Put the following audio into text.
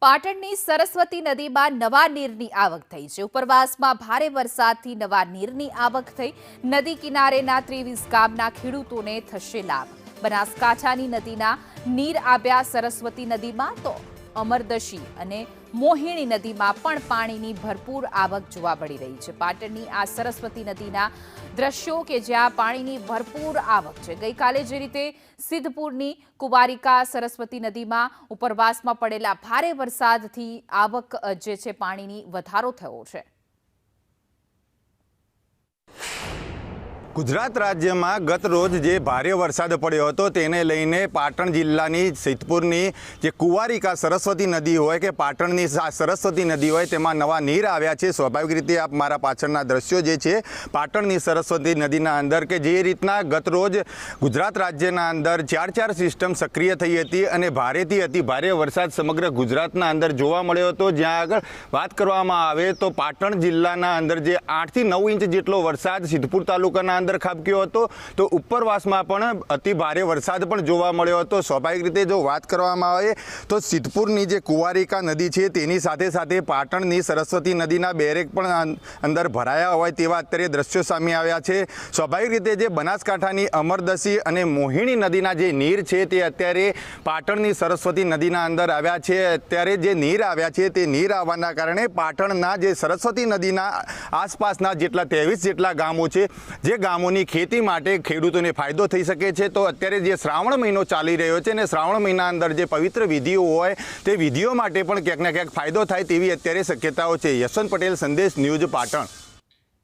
પાટણની સરસ્વતી નદીમાં નવા નીરની આવક થઈ છે। ઉપરવાસમાં ભારે વરસાદથી નવા નીરની આવક થઈ। નદી કિનારેના 23 ગામના ખેડૂતોને થશે લાભ। બનાસકાંઠાની નદીના નીર આવ્યા સરસ્વતી નદીમાં તો અમરદશી અને મોહિણી નદીમાં પણ પાણીની ભરપૂર આવક જોવા મળી રહી છે। પાટણની આ સરસ્વતી નદીના દ્રશ્યો કે જ્યાં પાણીની ભરપૂર આવક છે। ગઈકાલે જે રીતે સિદ્ધપુરની કુંવારિકા સરસ્વતી નદીમાં ઉપરવાસમાં પડેલા ભારે વરસાદથી આવક જે છે પાણીની વધારો થયો છે। ગુજરાત રાજ્યમાં ગત રોજ જે ભારે વરસાદ પડ્યો હતો તેને લઈને પાટણ જિલ્લાની સિદ્ધપુરની જે કુંવારિકા સરસ્વતી નદી હોય કે પાટણની સરસ્વતી નદી હોય તેમાં નવા નીર આવ્યા છે। સ્વાભાવિક રીતે આપ મારા પાછળના દ્રશ્યો જે છે પાટણની સરસ્વતી નદીના અંદર કે જે રીતના ગત રોજ ગુજરાત રાજ્યના અંદર 4 સિસ્ટમ સક્રિય થઈ હતી અને ભારેથી અતિ ભારે વરસાદ સમગ્ર ગુજરાતના અંદર જોવા મળ્યો હતો। જ્યાં આગળ વાત કરવામાં આવે તો પાટણ જિલ્લાના અંદર જે 8 થી 9 ઇંચ જેટલો વરસાદ સિદ્ધપુર તાલુકાના અંદર ખાબક્યો હતો તો ઉપરવાસમાં પણ અતિ ભારે વરસાદ પણ જોવા મળ્યો હતો। સ્વાભાવિક રીતે જો વાત કરવામાં આવે તો સિદ્ધપુરની જે કુંવારિકા નદી છે તેની સાથે સાથે પાટણની સરસ્વતી નદીના બેરેક પણ અંદર ભરાયા હોય તેવા અત્યારે દ્રશ્યો સામે આવ્યા છે। સ્વાભાવિક રીતે જે બનાસકાંઠાની અમરદશી અને મોહિણી નદીના જે નીર છે તે અત્યારે પાટણની સરસ્વતી નદીના અંદર આવ્યા છે। અત્યારે જે નીર આવ્યા છે તે નીર આવવાના કારણે પાટણના જે સરસ્વતી નદીના આસપાસના જેટલા 23 જેટલા ગામો છે જે ગામોની ખેતી માટે ખેડૂતોને ફાયદો થઈ શકે છે। તો અત્યારે જે શ્રાવણ મહિનો ચાલી રહ્યો છે અને શ્રાવણ મહિના અંદર જે પવિત્ર વિધિઓ હોય તે વિધિઓ માટે પણ ક્યાંક ને ક્યાંક ફાયદો થાય તેવી અત્યારે શક્યતાઓ છે। યશવંત પટેલ, સંદેશ ન્યૂઝ, પાટણ।